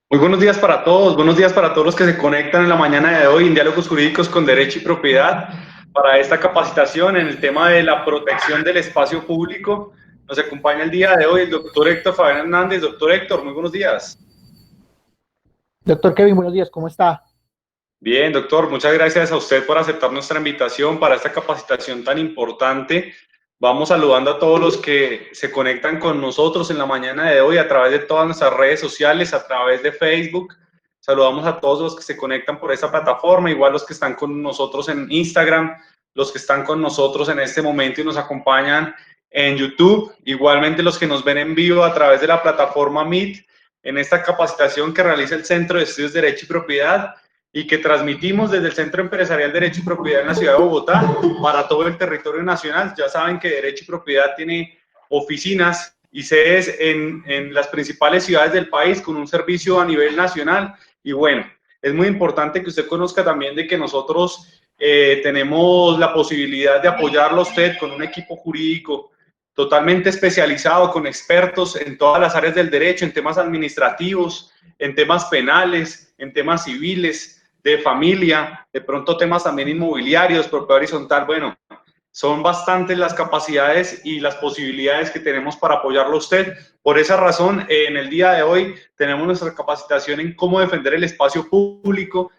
Muy buenos días para todos los que se conectan en la mañana de hoy en Diálogos Jurídicos con Derecho y Propiedad para esta capacitación en el tema de la protección del espacio público. Nos acompaña el día de hoy el doctor Héctor Fabián Hernández. Doctor Héctor, muy buenos días. Doctor Kevin, buenos días, ¿cómo está? Bien, doctor, muchas gracias a usted por aceptar nuestra invitación para esta capacitación tan importante. Vamos saludando a todos los que se conectan con nosotros en la mañana de hoy a través de todas nuestras redes sociales, a través de Facebook. Saludamos a todos los que se conectan por esta plataforma, igual los que están con nosotros en Instagram, los que están con nosotros en este momento y nos acompañan en YouTube, igualmente los que nos ven en vivo a través de la plataforma Meet, en esta capacitación que realiza el Centro de Estudios de Derecho y Propiedad y que transmitimos desde el Centro Empresarial Derecho y Propiedad en la ciudad de Bogotá para todo el territorio nacional. Ya saben que Derecho y Propiedad tiene oficinas y sedes en las principales ciudades del país con un servicio a nivel nacional. Y bueno, es muy importante que usted conozca también de que nosotros tenemos la posibilidad de apoyarlo a usted con un equipo jurídico totalmente especializado, con expertos en todas las áreas del derecho, en temas administrativos, en temas penales, en temas civiles, de familia, de pronto temas también inmobiliarios, propiedad horizontal. Bueno, son bastantes las capacidades y las posibilidades que tenemos para apoyarlo a usted. Por esa razón, en el día de hoy tenemos nuestra capacitación en cómo defender el espacio público.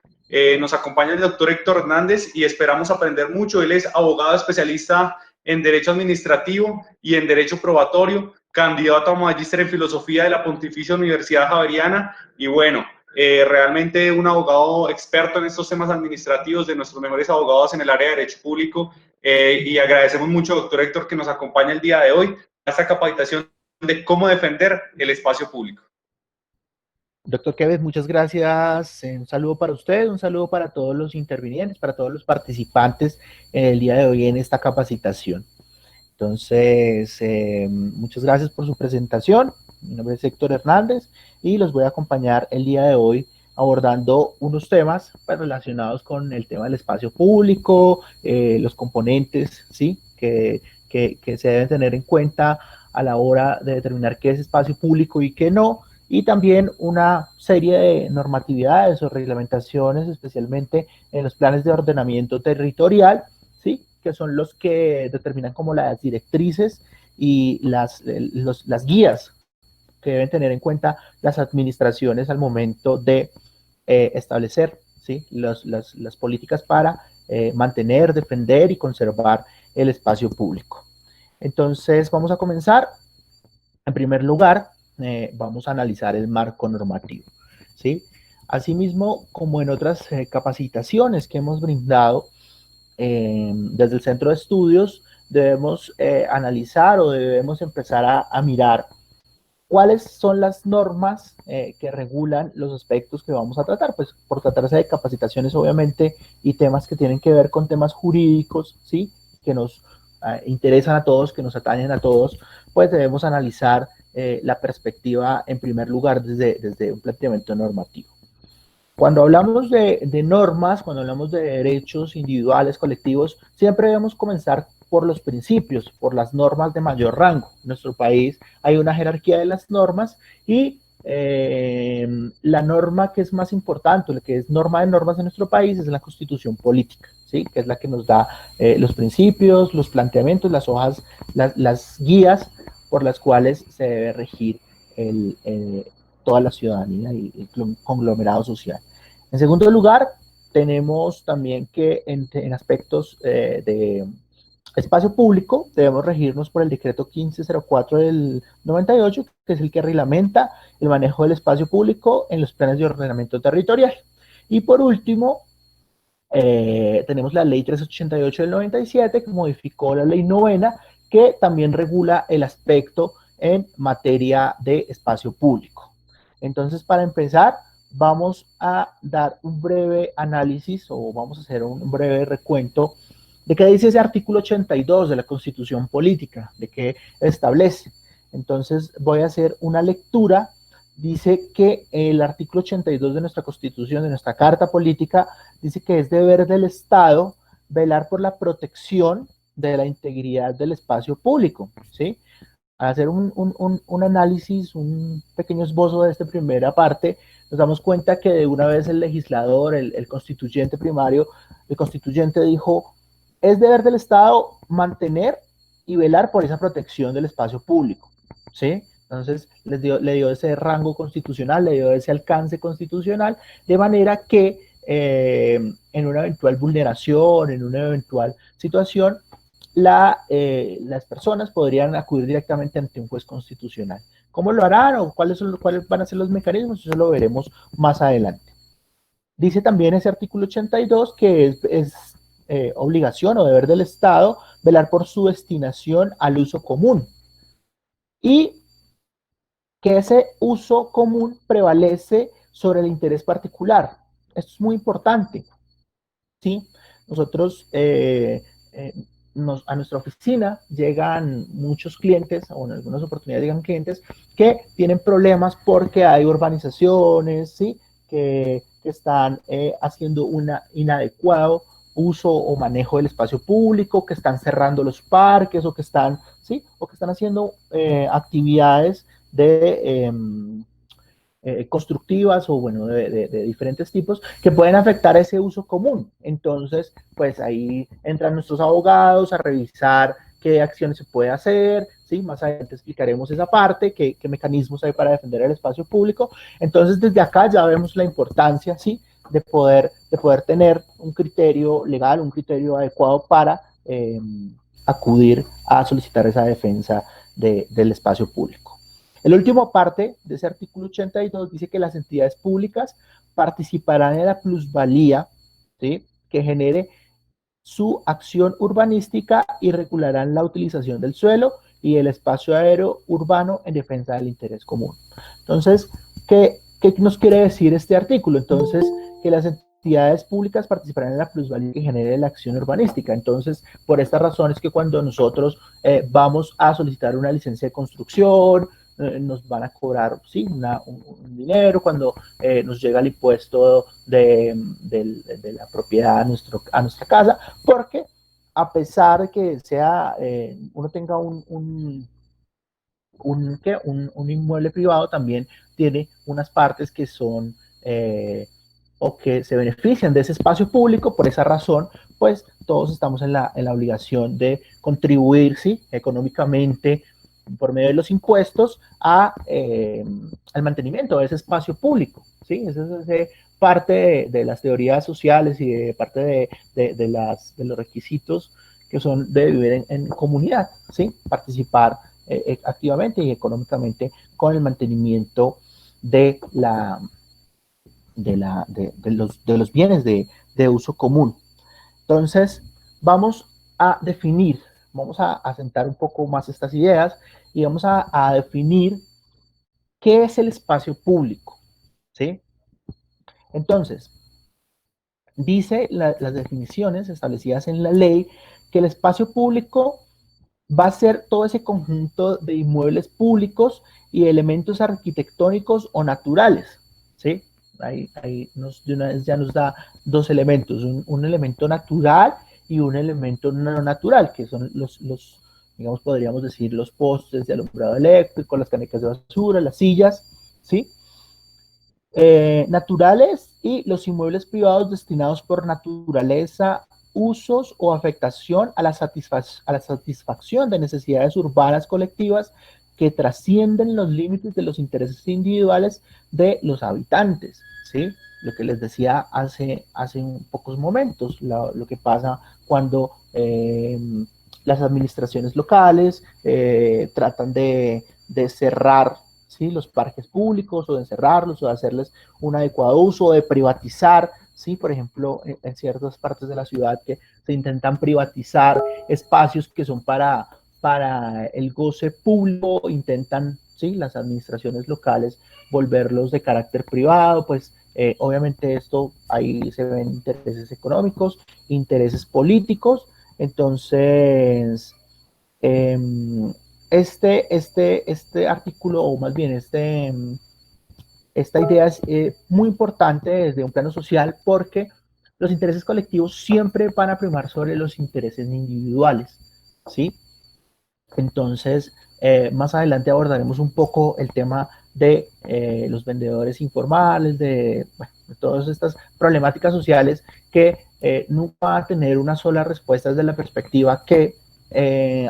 Nos acompaña el doctor Héctor Hernández y esperamos aprender mucho. Él es abogado especialista en Derecho Administrativo y en Derecho Probatorio, candidato a magíster en Filosofía de la Pontificia Universidad Javeriana y bueno, realmente un abogado experto en estos temas administrativos, de nuestros mejores abogados en el área de Derecho Público, y agradecemos mucho, doctor Héctor, que nos acompaña el día de hoy a esta capacitación de cómo defender el espacio público. Doctor Kevin, muchas gracias. Un saludo para usted, un saludo para todos los intervinientes, para todos los participantes el día de hoy en esta capacitación. Entonces, muchas gracias por su presentación. Mi nombre es Héctor Hernández y los voy a acompañar el día de hoy abordando unos temas pues, relacionados con el tema del espacio público, los componentes, ¿sí? Que se deben tener en cuenta a la hora de determinar qué es espacio público y qué no, y también una serie de normatividades o reglamentaciones, especialmente en los planes de ordenamiento territorial, ¿sí? Que son los que determinan como las directrices y las guías que deben tener en cuenta las administraciones al momento de establecer, ¿sí? Las políticas para mantener, defender y conservar el espacio público. Entonces, vamos a comenzar. En primer lugar, vamos a analizar el marco normativo, ¿sí? Asimismo, como en otras capacitaciones que hemos brindado desde el centro de estudios, debemos analizar o debemos empezar a mirar cuáles son las normas que regulan los aspectos que vamos a tratar, pues por tratarse de capacitaciones obviamente y temas que tienen que ver con temas jurídicos, ¿sí? Que nos interesan a todos, que nos atañen a todos, pues debemos analizar la perspectiva en primer lugar desde un planteamiento normativo. Cuando hablamos de normas, cuando hablamos de derechos individuales, colectivos, siempre debemos comenzar por los principios, por las normas de mayor rango. En nuestro país hay una jerarquía de las normas y la norma que es más importante, la que es norma de normas de nuestro país, es la Constitución Política, ¿sí? Que es la que nos da los principios, los planteamientos, las hojas, las guías por las cuales se debe regir toda la ciudadanía y el conglomerado social. En segundo lugar, tenemos también que en aspectos de espacio público debemos regirnos por el decreto 1504 del 98, que es el que reglamenta el manejo del espacio público en los planes de ordenamiento territorial. Y por último, tenemos la ley 388 del 97, que modificó la ley novena, que también regula el aspecto en materia de espacio público. Entonces, para empezar, vamos a dar un breve análisis o vamos a hacer un breve recuento de qué dice ese artículo 82 de la Constitución Política, de qué establece. Entonces, voy a hacer una lectura. Dice que el artículo 82 de nuestra Constitución, de nuestra Carta Política, dice que es deber del Estado velar por la protección de la integridad del espacio público, ¿sí? Al hacer un análisis, un pequeño esbozo de esta primera parte, nos damos cuenta que de una vez el legislador, el constituyente primario, el constituyente dijo, es deber del Estado mantener y velar por esa protección del espacio público, ¿sí? Entonces le dio ese rango constitucional, le dio ese alcance constitucional, de manera que en una eventual vulneración, en una eventual situación, las personas podrían acudir directamente ante un juez constitucional. ¿Cómo lo harán o cuáles van a ser los mecanismos? Eso lo veremos más adelante. Dice también ese artículo 82 que es obligación o deber del Estado velar por su destinación al uso común y que ese uso común prevalece sobre el interés particular. Esto es muy importante, ¿sí? Nosotros, a nuestra oficina llegan muchos clientes, o en algunas oportunidades llegan clientes que tienen problemas porque hay urbanizaciones, ¿sí? Que están haciendo un inadecuado uso o manejo del espacio público, que están cerrando los parques o que están, ¿sí? O que están haciendo actividades de constructivas o bueno, de diferentes tipos que pueden afectar ese uso común. Entonces, pues ahí entran nuestros abogados a revisar qué acciones se puede hacer, ¿sí? Más adelante explicaremos esa parte, qué mecanismos hay para defender el espacio público. Entonces, desde acá ya vemos la importancia, ¿sí? De poder tener un criterio legal, un criterio adecuado para acudir a solicitar esa defensa del espacio público. El último parte de ese artículo 82 dice que las entidades públicas participarán en la plusvalía, ¿sí? Que genere su acción urbanística y regularán la utilización del suelo y el espacio aéreo urbano en defensa del interés común. Entonces, ¿qué nos quiere decir este artículo? Entonces, que las entidades públicas participarán en la plusvalía que genere la acción urbanística. Entonces, por esta razón es que cuando nosotros vamos a solicitar una licencia de construcción, nos van a cobrar, sí, un dinero cuando nos llega el impuesto de la propiedad a nuestra casa, porque a pesar de que sea, uno tenga un inmueble privado, también tiene unas partes que son o que se benefician de ese espacio público. Por esa razón, pues todos estamos en la obligación de contribuir, ¿sí? Económicamente por medio de los impuestos al mantenimiento de ese espacio público, ¿sí? Esa es parte de las teorías sociales y de parte de los requisitos que son de vivir en comunidad, ¿sí? Participar activamente y económicamente con el mantenimiento de los bienes de uso común. Entonces, vamos a definir, vamos a sentar un poco más estas ideas y vamos a definir qué es el espacio público, ¿sí? Entonces, dice las definiciones establecidas en la ley que el espacio público va a ser todo ese conjunto de inmuebles públicos y elementos arquitectónicos o naturales, ¿sí? Ahí de una vez ya nos da dos elementos, un elemento natural y un elemento no natural, que son digamos, podríamos decir, los postes de alumbrado eléctrico, las canecas de basura, las sillas, ¿sí? Naturales y los inmuebles privados destinados por naturaleza, usos o afectación a la satisfacción de necesidades urbanas colectivas que trascienden los límites de los intereses individuales de los habitantes, ¿sí? Lo que les decía hace pocos momentos, lo que pasa cuando las administraciones locales tratan de cerrar, ¿sí? Los parques públicos o de encerrarlos o de hacerles un adecuado uso o de privatizar, ¿sí? Por ejemplo, en ciertas partes de la ciudad que se intentan privatizar espacios que son para el goce público, intentan, ¿sí? Las administraciones locales volverlos de carácter privado, pues obviamente esto ahí se ven intereses económicos, intereses políticos, entonces este artículo, o más bien esta idea es muy importante desde un plano social porque los intereses colectivos siempre van a primar sobre los intereses individuales, ¿sí? Entonces, más adelante abordaremos un poco el tema de los vendedores informales, bueno, de todas estas problemáticas sociales que nunca van a tener una sola respuesta desde la perspectiva que,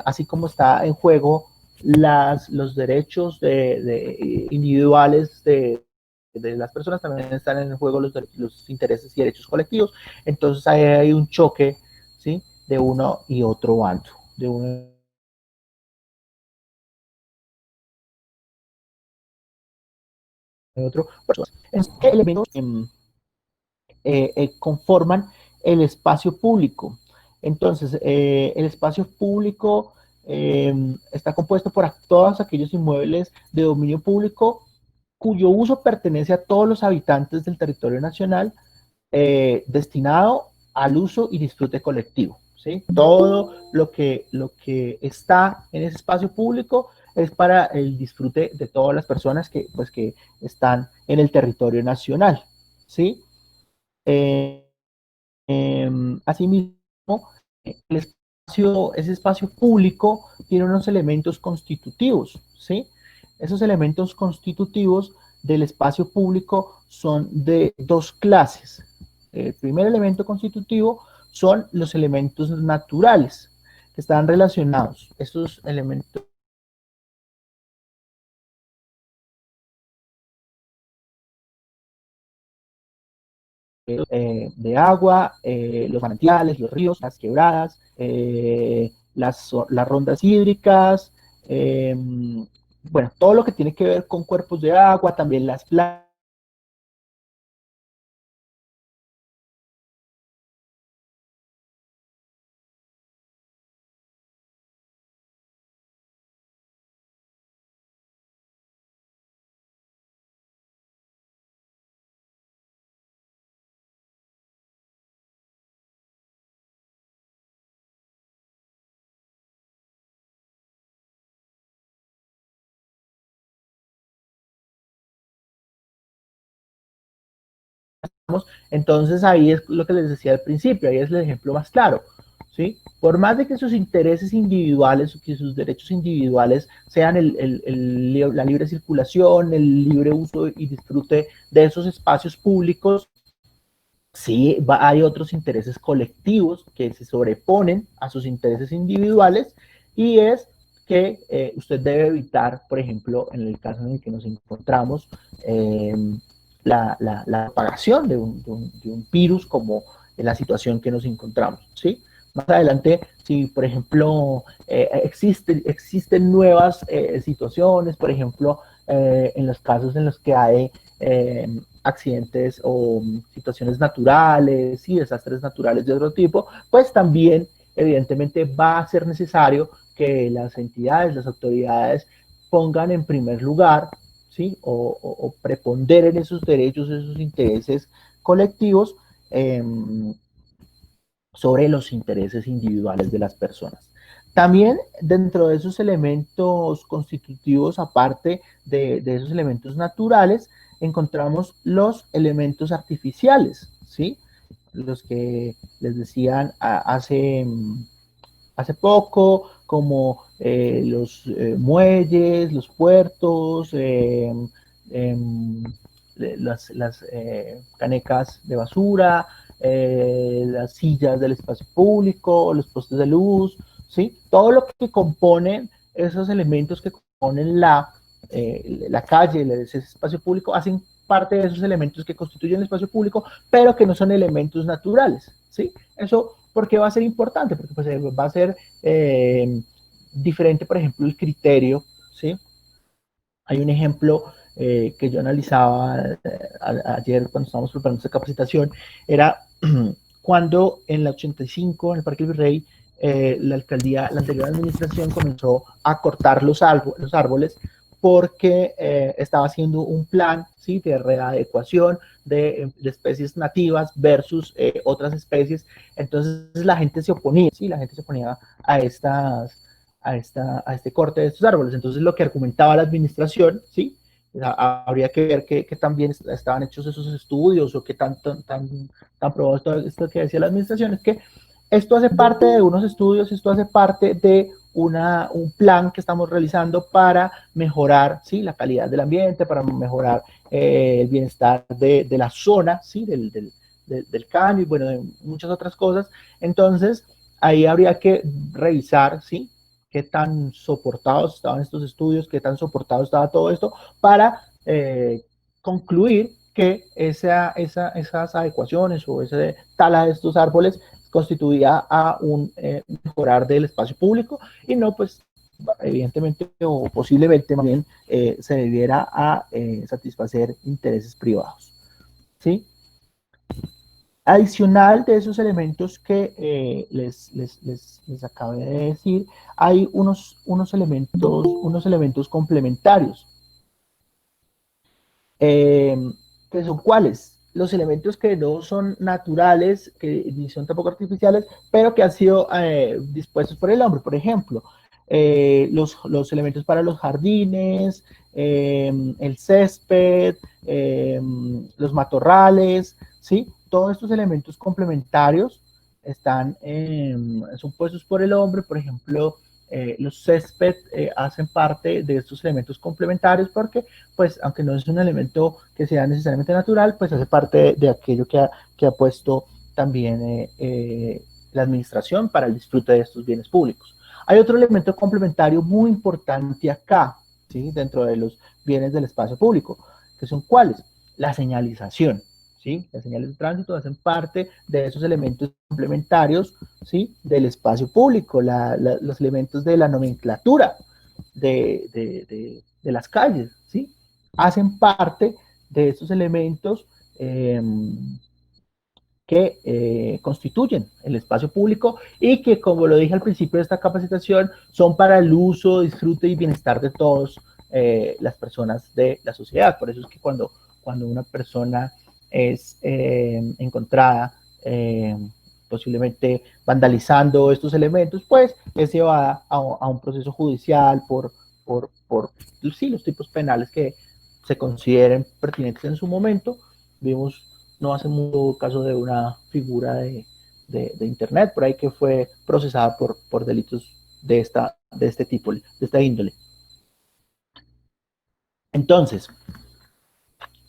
así como está en juego los derechos individuales de las personas, también están en el juego los intereses y derechos colectivos. Entonces ahí hay un choque, ¿sí?, de uno y otro bando, de uno y otro. ¿Qué elementos conforman el espacio público? Entonces, el espacio público está compuesto por todos aquellos inmuebles de dominio público cuyo uso pertenece a todos los habitantes del territorio nacional, destinado al uso y disfrute colectivo, ¿sí? Todo lo que está en ese espacio público es para el disfrute de todas las personas que están en el territorio nacional, ¿sí? Eh, Asimismo, ese espacio público tiene unos elementos constitutivos, ¿sí? Esos elementos constitutivos del espacio público son de dos clases. El primer elemento constitutivo son los elementos naturales, que están relacionados. Estos elementos de agua, los manantiales, los ríos, las quebradas, las rondas hídricas, bueno, todo lo que tiene que ver con cuerpos de agua, también las playas. Entonces ahí es lo que les decía al principio, ahí es el ejemplo más claro, ¿sí? Por más de que sus intereses individuales, que sus derechos individuales sean la libre circulación, el libre uso y disfrute de esos espacios públicos, sí hay otros intereses colectivos que se sobreponen a sus intereses individuales, y es que usted debe evitar, por ejemplo, en el caso en el que nos encontramos, eh, la propagación de un virus como en la situación que nos encontramos, ¿sí? Más adelante, si por ejemplo existen nuevas situaciones, por ejemplo, en los casos en los que hay accidentes o situaciones naturales y desastres naturales de otro tipo, pues también evidentemente va a ser necesario que las entidades, las autoridades pongan en primer lugar, ¿sí?, o preponderen esos derechos, esos intereses colectivos eh, sobre los intereses individuales de las personas. También dentro de esos elementos constitutivos, aparte de esos elementos naturales, encontramos los elementos artificiales, ¿sí? Los que les decían hace poco, como los muelles, los puertos, las canecas de basura, las sillas del espacio público, los postes de luz, ¿sí? Todo lo que componen esos elementos que componen la calle, ese espacio público, hacen parte de esos elementos que constituyen el espacio público, pero que no son elementos naturales, ¿sí? Eso, ¿por qué va a ser importante? Porque pues, va a ser diferente, por ejemplo, el criterio, ¿sí? Hay un ejemplo que yo analizaba ayer cuando estábamos preparando esta capacitación, era cuando en la 85, en el Parque del Virrey, la alcaldía, la anterior administración comenzó a cortar los árboles porque estaba haciendo un plan, ¿sí?, de readecuación de especies nativas versus otras especies. Entonces la gente se oponía, ¿sí? La gente se oponía a este corte de estos árboles. Entonces lo que argumentaba la administración, ¿sí?, habría que ver que también estaban hechos esos estudios o que tan probado todo esto que decía la administración, es que esto hace parte de unos estudios, esto hace parte de un plan que estamos realizando para mejorar, ¿sí?, la calidad del ambiente, para mejorar el bienestar de la zona, ¿sí?, del caño y bueno, de muchas otras cosas. Entonces, ahí habría que revisar, ¿sí?, qué tan soportados estaban estos estudios, qué tan soportado estaba todo esto, para concluir que esas adecuaciones o esa tala de estos árboles constituía a un mejorar del espacio público y no, pues, evidentemente o posiblemente más bien se debiera a satisfacer intereses privados, ¿sí? Adicional de esos elementos que les acabé de decir, hay unos elementos complementarios. Eh, ¿Que son cuáles? Los elementos que no son naturales, que ni son tampoco artificiales, pero que han sido dispuestos por el hombre. Por ejemplo, los elementos para los jardines, el césped, los matorrales, ¿sí? Todos estos elementos complementarios son puestos por el hombre. Por ejemplo, los césped hacen parte de estos elementos complementarios porque, pues, aunque no es un elemento que sea necesariamente natural, pues hace parte de aquello que ha puesto también la administración para el disfrute de estos bienes públicos. Hay otro elemento complementario muy importante acá, ¿sí?, dentro de los bienes del espacio público, que son ¿cuáles? La señalización. ¿Sí? Las señales de tránsito hacen parte de esos elementos complementarios, ¿sí?, del espacio público, los elementos de la nomenclatura de las calles, ¿sí?, hacen parte de esos elementos que constituyen el espacio público y que, como lo dije al principio de esta capacitación, son para el uso, disfrute y bienestar de todas las personas de la sociedad. Por eso es que cuando una persona es encontrada posiblemente vandalizando estos elementos, pues es llevada a un proceso judicial por sí, los tipos penales que se consideren pertinentes en su momento. Vimos no hace mucho caso de una figura de internet por ahí que fue procesada por delitos de este tipo, de esta índole. Entonces,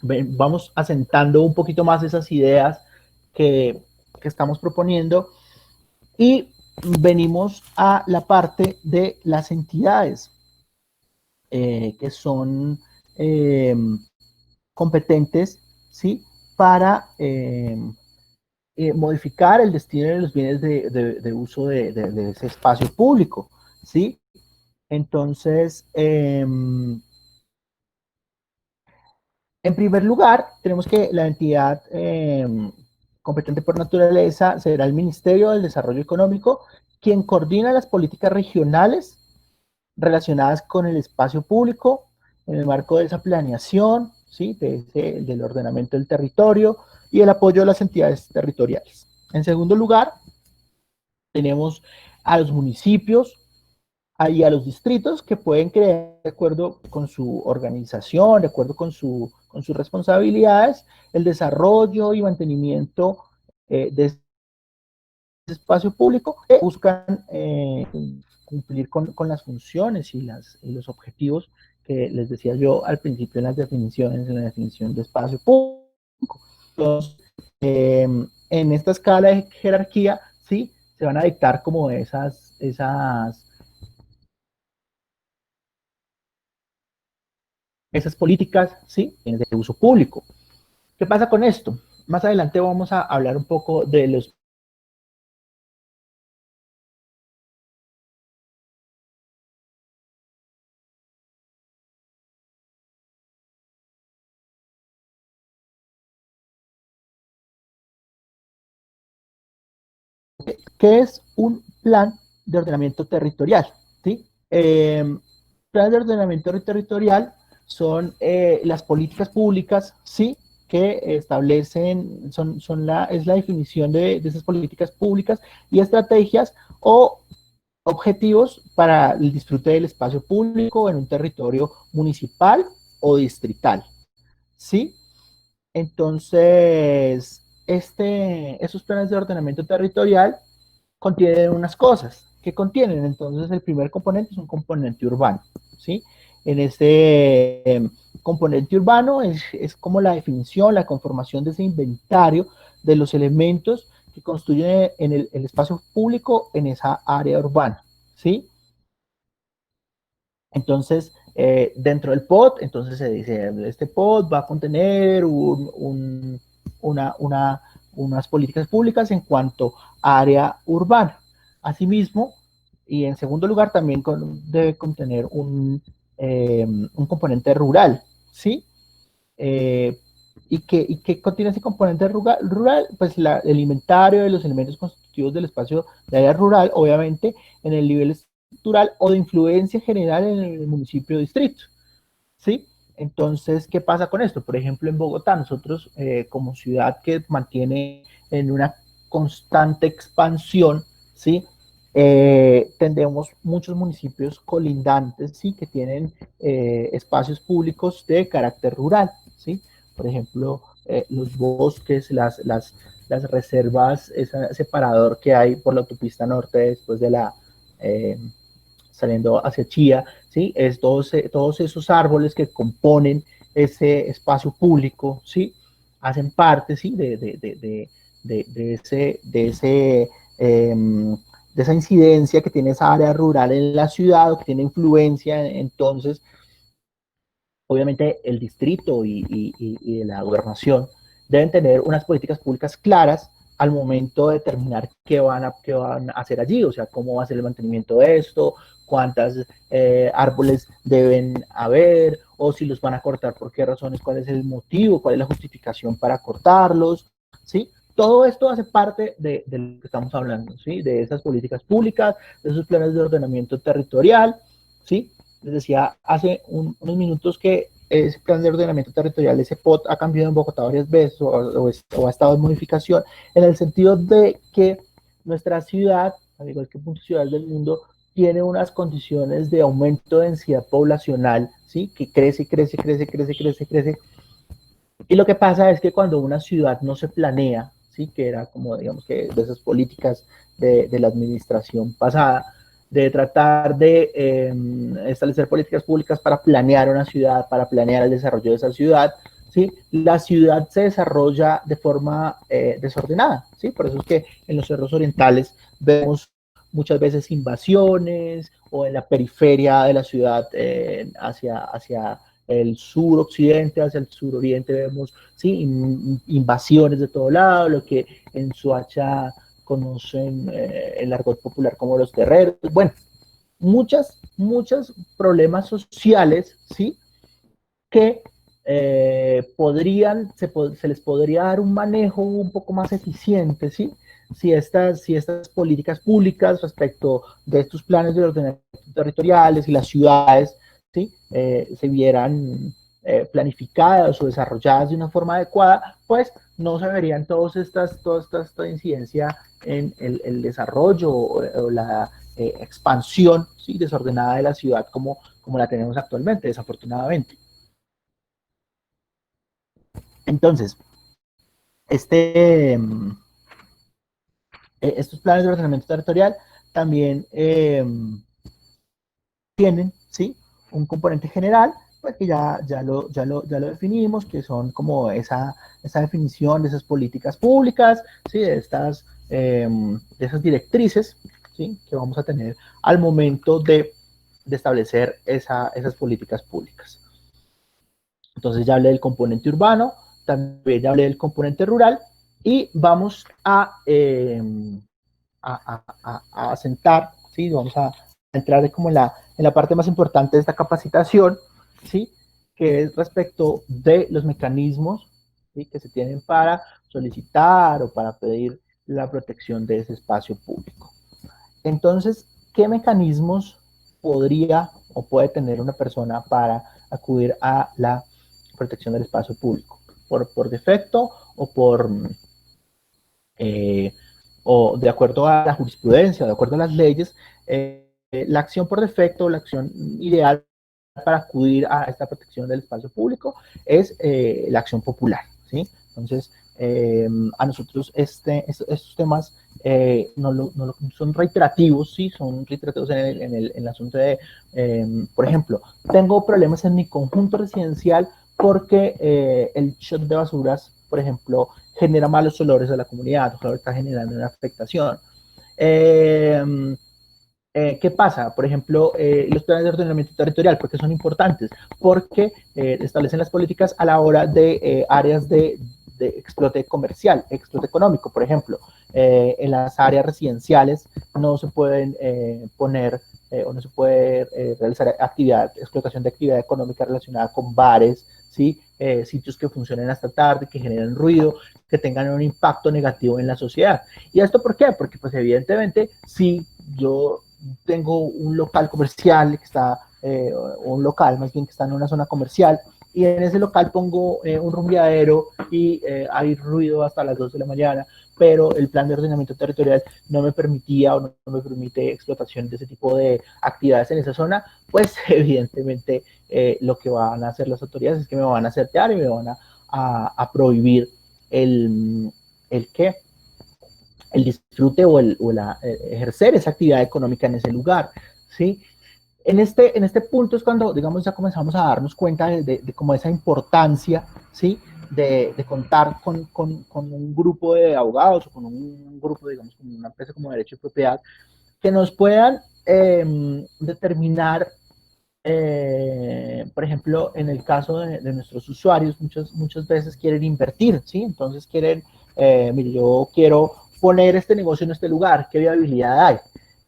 vamos asentando un poquito más esas ideas que estamos proponiendo y venimos a la parte de las entidades que son competentes, ¿sí?, para modificar el destino de los bienes de uso de ese espacio público, ¿sí? Entonces, en primer lugar, tenemos que la entidad competente por naturaleza será el Ministerio del Desarrollo Económico, quien coordina las políticas regionales relacionadas con el espacio público en el marco de esa planeación, ¿sí?, del ordenamiento del territorio y el apoyo a las entidades territoriales. En segundo lugar, tenemos a los municipios y a los distritos que pueden crear, de acuerdo con su organización, de acuerdo con sus responsabilidades, el desarrollo y mantenimiento de este espacio público que buscan cumplir con las funciones y los objetivos que les decía yo al principio en las definiciones, en la definición de espacio público. Entonces, en esta escala de jerarquía, sí, se van a dictar como esas políticas, sí, de uso público. ¿Qué pasa con esto? Más adelante vamos a hablar un poco de los ¿qué es un plan de ordenamiento territorial? ¿Sí? Planes de ordenamiento territorial son las políticas públicas, ¿sí?, que establecen, es la definición de esas políticas públicas y estrategias o objetivos para el disfrute del espacio público en un territorio municipal o distrital, ¿sí? Entonces, esos planes de ordenamiento territorial contienen unas cosas ¿qué contienen? Entonces, el primer componente es un componente urbano, ¿sí? En este componente urbano es como la definición, la conformación de ese inventario de los elementos que construyen en el espacio público en esa área urbana, ¿sí? Entonces, dentro del POT, entonces se dice, este POT va a contener unas políticas públicas en cuanto a área urbana. Asimismo, y en segundo lugar, también debe contener un componente rural, ¿sí? Eh, ¿Y qué contiene ese componente rural? Pues el inventario de los elementos constitutivos del espacio de área rural, obviamente, en el nivel estructural o de influencia general en el municipio o distrito, ¿sí? Entonces, ¿qué pasa con esto? Por ejemplo, en Bogotá, nosotros como ciudad que mantiene en una constante expansión, ¿sí? Tendremos muchos municipios colindantes, ¿sí? Que tienen espacios públicos de carácter rural, ¿sí? Por ejemplo, los bosques, las reservas, ese separador que hay por la autopista norte después de eh, saliendo hacia Chía, ¿sí? Es todos esos árboles que componen ese espacio público, ¿sí? Hacen parte, ¿sí? De esa incidencia que tiene esa área rural en la ciudad o que tiene influencia. Entonces, obviamente el distrito y la gobernación deben tener unas políticas públicas claras al momento de determinar qué van a hacer allí, o sea, cómo va a ser el mantenimiento de esto, cuántas árboles deben haber, o si los van a cortar, por qué razones, cuál es el motivo, cuál es la justificación para cortarlos, ¿sí? Todo esto hace parte de lo que estamos hablando, ¿sí? De esas políticas públicas, de esos planes de ordenamiento territorial, ¿sí? Les decía hace unos minutos que ese plan de ordenamiento territorial, ese POT, ha cambiado en Bogotá varias veces o ha estado en modificación, en el sentido de que nuestra ciudad, al igual que muchas ciudades del mundo, tiene unas condiciones de aumento de densidad poblacional, ¿sí? Que crece, crece, crece, crece, crece, crece. Y lo que pasa es que cuando una ciudad no se planea, ¿sí? Que era como, digamos, que de esas políticas de la administración pasada, de tratar de establecer políticas públicas para planear una ciudad, para planear el desarrollo de esa ciudad, ¿sí? La ciudad se desarrolla de forma desordenada, ¿sí? Por eso es que en los cerros orientales vemos muchas veces invasiones o en la periferia de la ciudad hacia el sur-occidente, hacia el sur-oriente vemos, ¿sí? Invasiones de todo lado, lo que en Soacha conocen el argot popular como los terreros. Bueno, muchos problemas sociales, ¿sí? Que se les podría dar un manejo un poco más eficiente, ¿sí? Si estas políticas públicas respecto de estos planes de ordenamiento territoriales y las ciudades, ¿sí? Se vieran planificadas o desarrolladas de una forma adecuada, pues no se verían toda esta incidencia en el desarrollo o la expansión, ¿sí? Desordenada de la ciudad como la tenemos actualmente, desafortunadamente. Entonces, este, estos planes de ordenamiento territorial también tienen, ¿sí? Un componente general, pues que ya lo definimos, que son como esa definición de esas políticas públicas, ¿sí? De esas directrices, ¿sí? Que vamos a tener al momento de establecer esas políticas públicas. Entonces ya hablé del componente urbano, también ya hablé del componente rural y vamos a sentar, ¿sí? Vamos a entrar como en la parte más importante de esta capacitación, ¿sí? Que es respecto de los mecanismos, ¿sí? Que se tienen para solicitar o para pedir la protección de ese espacio público. Entonces, ¿qué mecanismos podría o puede tener una persona para acudir a la protección del espacio público? ¿Por defecto eh, o de acuerdo a la jurisprudencia, de acuerdo a las leyes? La acción por defecto, la acción ideal para acudir a esta protección del espacio público es la acción popular, ¿sí? Entonces, a nosotros estos temas son reiterativos, sí, son reiterativos en el asunto de, por ejemplo, tengo problemas en mi conjunto residencial porque el shot de basuras, por ejemplo, genera malos olores a la comunidad, o sea, está generando una afectación. ¿Qué pasa? Por ejemplo, los planes de ordenamiento territorial, ¿por qué son importantes? Porque establecen las políticas a la hora de áreas de explote comercial, explote económico, por ejemplo. En las áreas residenciales no se pueden poner o no se puede realizar explotación de actividad económica relacionada con bares, ¿sí? Sitios que funcionen hasta tarde, que generen ruido, que tengan un impacto negativo en la sociedad. ¿Y esto por qué? Porque pues evidentemente si yo tengo un local comercial que está, un local más bien que está en una zona comercial, y en ese local pongo un rumbeadero y hay ruido hasta las 2 de la mañana, pero el plan de ordenamiento territorial no me permitía o no me permite explotación de ese tipo de actividades en esa zona, pues evidentemente lo que van a hacer las autoridades es que me van a certear y me van a prohibir el qué, el disfrute ejercer esa actividad económica en ese lugar, ¿sí? En este punto es cuando, digamos, ya comenzamos a darnos cuenta de como esa importancia, ¿sí? De contar con un grupo de abogados o con un grupo, digamos, con una empresa como Derecho de Propiedad, que nos puedan determinar, por ejemplo, en el caso de nuestros usuarios, muchas veces quieren invertir, ¿sí? Entonces quieren, mire, yo quiero poner este negocio en este lugar, ¿qué viabilidad hay?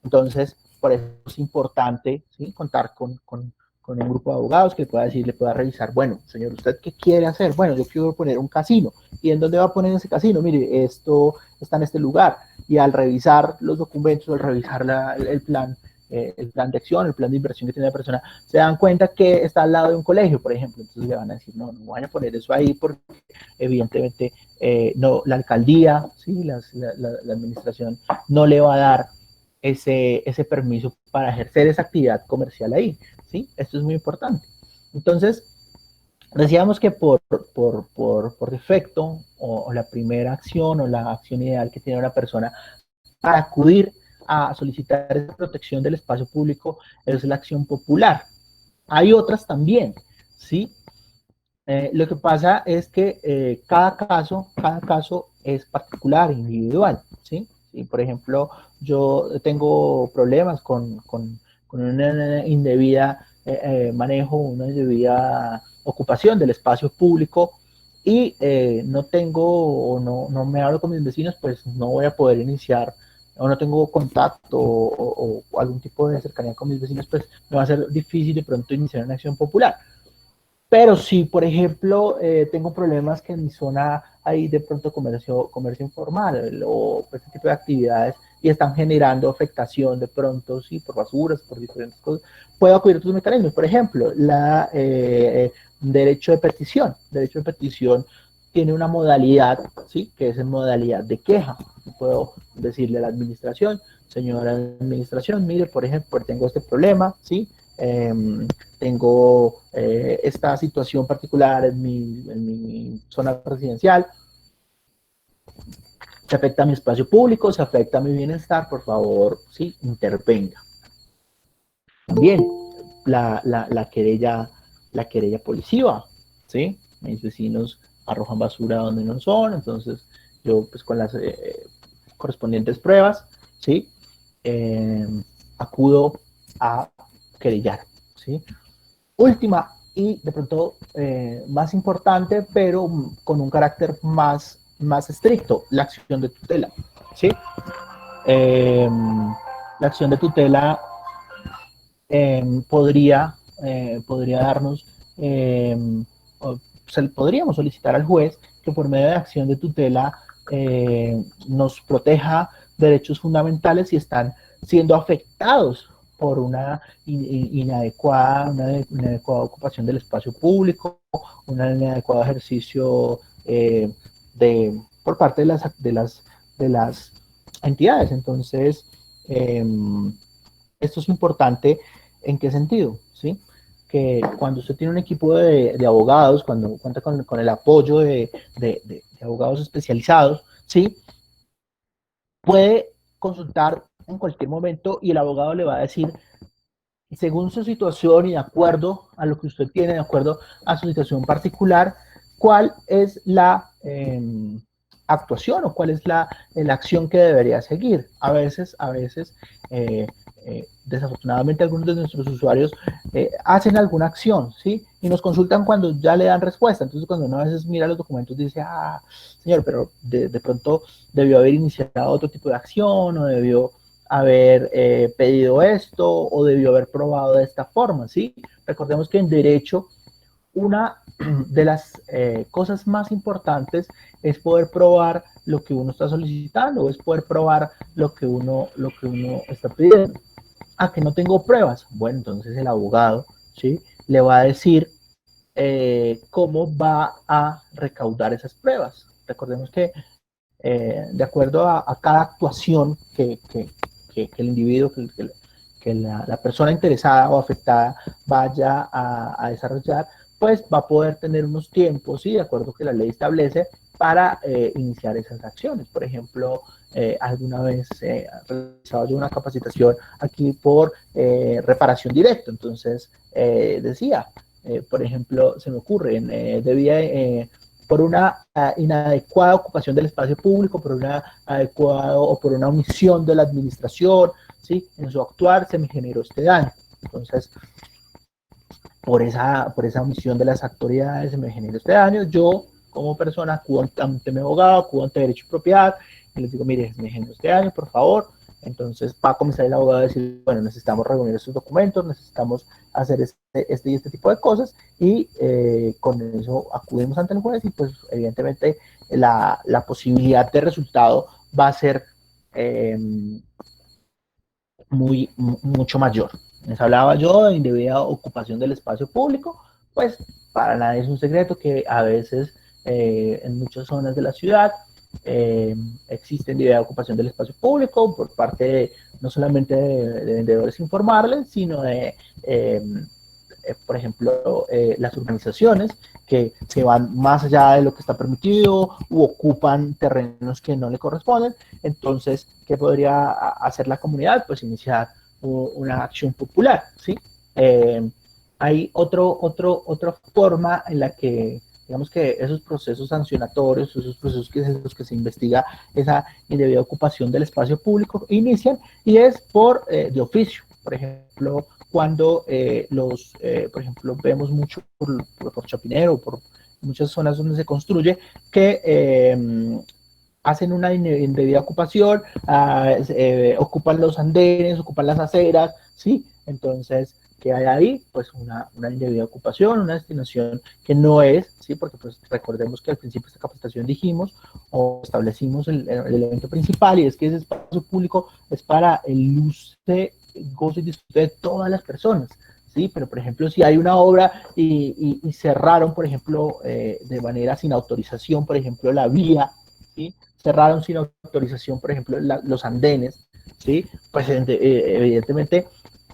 Entonces, por eso es importante, ¿sí? Contar con un grupo de abogados que pueda decir, le pueda revisar, bueno, señor, ¿usted qué quiere hacer? Bueno, yo quiero poner un casino. ¿Y en dónde va a poner ese casino? Mire, esto está en este lugar. Y al revisar los documentos, al revisar el plan de acción, el plan de inversión que tiene la persona, se dan cuenta que está al lado de un colegio, por ejemplo. Entonces le van a decir, no, no vayan a poner eso ahí porque evidentemente no, la alcaldía, ¿sí? La administración no le va a dar ese permiso para ejercer esa actividad comercial ahí, ¿sí? Esto es muy importante. Entonces, decíamos que por defecto o la primera acción o la acción ideal que tiene una persona para acudir a solicitar esa protección del espacio público es la acción popular. Hay otras también, ¿sí? Lo que pasa es que cada caso es particular, individual, ¿sí? Si, por ejemplo, yo tengo problemas con una indebida manejo, una indebida ocupación del espacio público y no tengo o no me hablo con mis vecinos, pues no voy a poder iniciar o no tengo contacto o algún tipo de cercanía con mis vecinos, pues me va a ser difícil de pronto iniciar una acción popular. Pero si, por ejemplo, tengo problemas que en mi zona hay de pronto comercio informal o este tipo de actividades y están generando afectación de pronto, sí, por basuras, por diferentes cosas, puedo acudir a otros mecanismos. Por ejemplo, derecho de petición. Derecho de petición tiene una modalidad, ¿sí? Que es en modalidad de queja. Puedo decirle a la administración, señora administración, mire, por ejemplo, tengo este problema, ¿sí? Tengo esta situación particular en mi zona residencial, se afecta a mi espacio público, se afecta a mi bienestar, por favor, sí, intervenga. También la querella policiva, ¿sí? Mis vecinos arrojan basura donde no son, entonces yo pues con las correspondientes pruebas, ¿sí? Eh, acudo a querellar, ¿sí? Última y de pronto más importante, pero con un carácter más estricto, la acción de tutela, ¿sí? Eh, la acción de tutela podría darnos, podríamos solicitar al juez que por medio de acción de tutela nos proteja derechos fundamentales si están siendo afectados por una inadecuada ocupación del espacio público, un inadecuado ejercicio por parte de las entidades. Entonces, eh, esto es importante. ¿En qué sentido? ¿Sí? Que cuando usted tiene un equipo de abogados, cuando cuenta con el apoyo de abogados especializados, ¿sí? Puede consultar en cualquier momento y el abogado le va a decir, según su situación y de acuerdo a lo que usted tiene, de acuerdo a su situación particular, cuál es la actuación o cuál es la acción que debería seguir. Desafortunadamente algunos de nuestros usuarios hacen alguna acción, ¿sí? Y nos consultan cuando ya le dan respuesta. Entonces, cuando uno a veces mira los documentos, dice, señor, pero de pronto debió haber iniciado otro tipo de acción o debió haber pedido esto o debió haber probado de esta forma, ¿sí? Recordemos que en derecho una de las cosas más importantes es poder probar lo que uno está solicitando, es poder probar lo que uno está pidiendo. Que no tengo pruebas. Bueno, entonces el abogado, ¿sí? Le va a decir cómo va a recaudar esas pruebas. Recordemos que de acuerdo a cada actuación que el individuo, que la persona interesada o afectada vaya a desarrollar, pues va a poder tener unos tiempos, ¿sí? De acuerdo que la ley establece para iniciar esas acciones. Por ejemplo, alguna vez realizado yo una capacitación aquí por reparación directa. Entonces, decía, por ejemplo, se me ocurre, debía por una inadecuada ocupación del espacio público, por una adecuada o por una omisión de la administración, ¿sí? En su actuar se me generó este daño. Entonces, por esa omisión de las autoridades se me generó este daño. Yo, como persona, acudo ante mi abogado, acudo ante derecho y propiedad, y les digo, mire, me generó este daño, por favor. Entonces va a comenzar el abogado a decir, bueno, necesitamos reunir estos documentos, necesitamos hacer este y este tipo de cosas, y con eso acudimos ante el juez y pues evidentemente la posibilidad de resultado va a ser mucho mayor. Les hablaba yo de indebida ocupación del espacio público, pues para nadie es un secreto que a veces en muchas zonas de la ciudad existe indebida ocupación del espacio público por parte no solamente de vendedores informales, sino de por ejemplo, las urbanizaciones que van más allá de lo que está permitido u ocupan terrenos que no le corresponden. Entonces, ¿qué podría hacer la comunidad? Pues iniciar una acción popular, ¿sí? Hay otra forma en la que, digamos que esos procesos sancionatorios, esos procesos que en los que se investiga esa indebida ocupación del espacio público inician, y es por de oficio. Por ejemplo, cuando por ejemplo, vemos mucho por Chapinero, por muchas zonas donde se construye, que hacen una indebida ocupación, ocupan los andenes, ocupan las aceras, ¿sí? Entonces, ¿qué hay ahí? Pues una indebida ocupación, una destinación que no es, ¿sí? Porque pues recordemos que al principio de esta capacitación dijimos o establecimos el elemento principal, y es que ese espacio público es para el uso, goce y disfrute de todas las personas, ¿sí? Pero, por ejemplo, si hay una obra y cerraron, por ejemplo, de manera sin autorización, por ejemplo, la vía, ¿sí? Cerraron sin autorización, por ejemplo, los andenes, ¿sí? Pues evidentemente,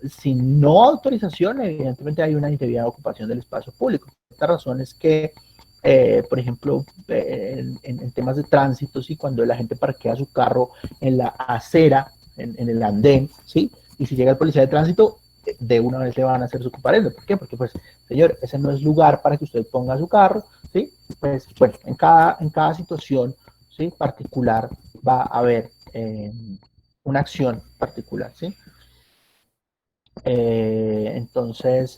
sin no autorización, evidentemente hay una indebida ocupación del espacio público. Esta razón es que, por ejemplo, en temas de tránsito, ¿sí? Cuando la gente parquea su carro en la acera, en el andén, ¿sí? Y si llega el policía de tránsito, de una vez le van a hacer su comparendo. ¿Por qué? Porque, pues, señor, ese no es lugar para que usted ponga su carro, ¿sí? Pues, bueno, en cada situación, ¿sí? Particular va a haber una acción particular, ¿sí? Entonces,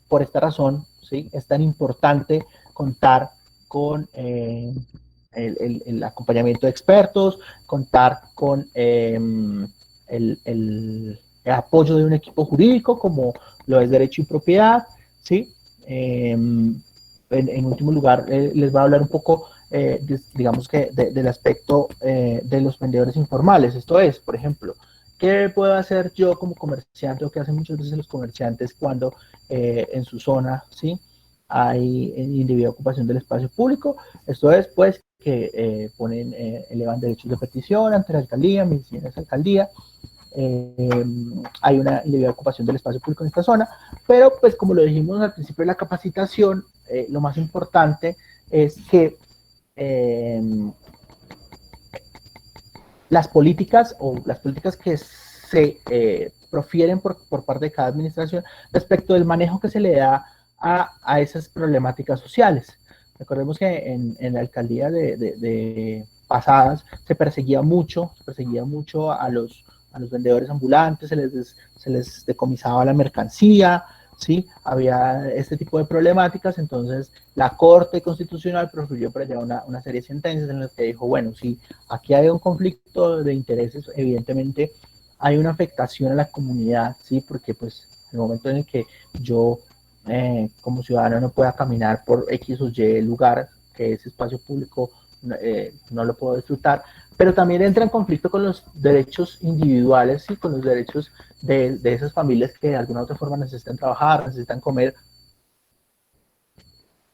por esta razón, ¿sí? Es tan importante contar con el acompañamiento de expertos, contar con el apoyo de un equipo jurídico como lo es Derecho y Propiedad, ¿sí? En último lugar, les voy a hablar un poco, digamos que del aspecto de los vendedores informales. Esto es, por ejemplo, ¿qué puedo hacer yo como comerciante o qué hacen muchas veces los comerciantes cuando en su zona, ¿sí? Hay indebida ocupación del espacio público? Esto es, pues, que elevan derechos de petición ante la alcaldía, mediciones de alcaldía. Hay una indebida ocupación del espacio público en esta zona, pero pues como lo dijimos al principio de la capacitación, lo más importante es que eh, las políticas que se profieren por parte de cada administración respecto del manejo que se le da a esas problemáticas sociales. Recordemos que en la alcaldía de pasadas se perseguía mucho a los vendedores ambulantes, se les decomisaba la mercancía, ¿sí? Había este tipo de problemáticas, entonces la Corte Constitucional profirió por allá una serie de sentencias en las que dijo, bueno, si aquí hay un conflicto de intereses, evidentemente hay una afectación a la comunidad, ¿sí? Porque pues en el momento en el que yo como ciudadano no pueda caminar por X o Y lugar, que ese espacio público no lo puedo disfrutar, pero también entra en conflicto con los derechos individuales y con los derechos de esas familias que de alguna u otra forma necesitan trabajar, necesitan comer,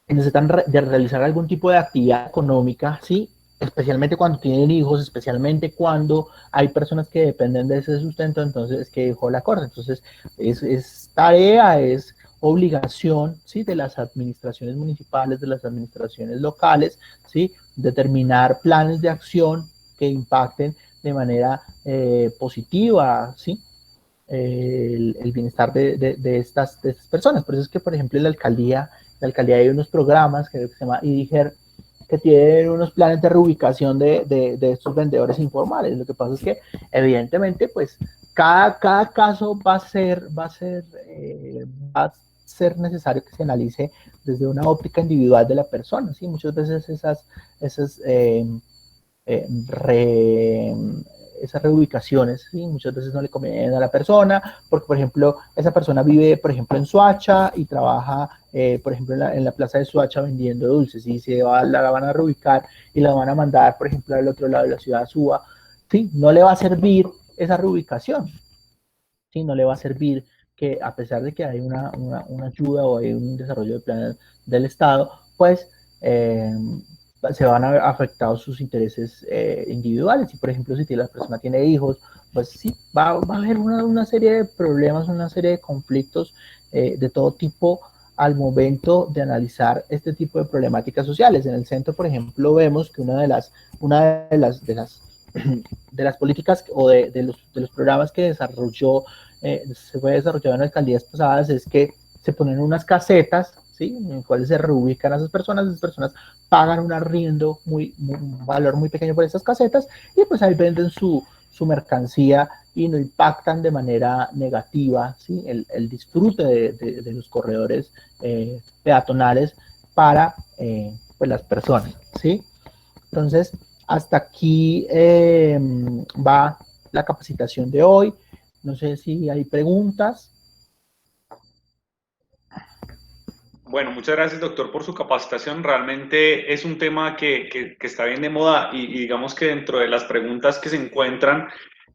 necesitan realizar algún tipo de actividad económica, ¿sí? Especialmente cuando tienen hijos, especialmente cuando hay personas que dependen de ese sustento, entonces es que dijo la Corte. Entonces es tarea, es obligación, ¿sí? De las administraciones municipales, de las administraciones locales, ¿sí? Determinar planes de acción que impacten de manera positiva, ¿sí? El bienestar de estas personas. Por eso es que, por ejemplo, en la alcaldía hay unos programas que se llama IDIGER, que tienen unos planes de reubicación de estos vendedores informales. Lo que pasa es que, evidentemente, pues, cada caso va a ser necesario que se analice desde una óptica individual de la persona, ¿sí? Muchas veces esas eh, re, esas reubicaciones, ¿sí? Muchas veces no le convienen a la persona, porque, por ejemplo, esa persona vive, por ejemplo, en Soacha y trabaja, por ejemplo, en la plaza de Soacha vendiendo dulces, y la van a reubicar y la van a mandar, por ejemplo, al otro lado de la ciudad, a Suba, ¿sí? No le va a servir esa reubicación, ¿sí? No le va a servir que, a pesar de que hay una ayuda o hay un desarrollo de planes del Estado, pues se van a ver afectados sus intereses individuales. Y, por ejemplo, si la persona tiene hijos, pues sí, va a haber una serie de problemas, una serie de conflictos de todo tipo al momento de analizar este tipo de problemáticas sociales. En el centro, por ejemplo, vemos que de las políticas o de los programas que se fue desarrollado en alcaldías pasadas es que se ponen unas casetas, ¿sí? En las cuales se reubican a esas personas pagan un arriendo un valor muy pequeño por esas casetas y pues ahí venden su mercancía y no impactan de manera negativa, ¿sí? El disfrute de los corredores peatonales para pues las personas, ¿sí? Entonces, hasta aquí va la capacitación de hoy. No sé si hay preguntas. Bueno, muchas gracias, doctor, por su capacitación. Realmente es un tema que está bien de moda y digamos que dentro de las preguntas que se encuentran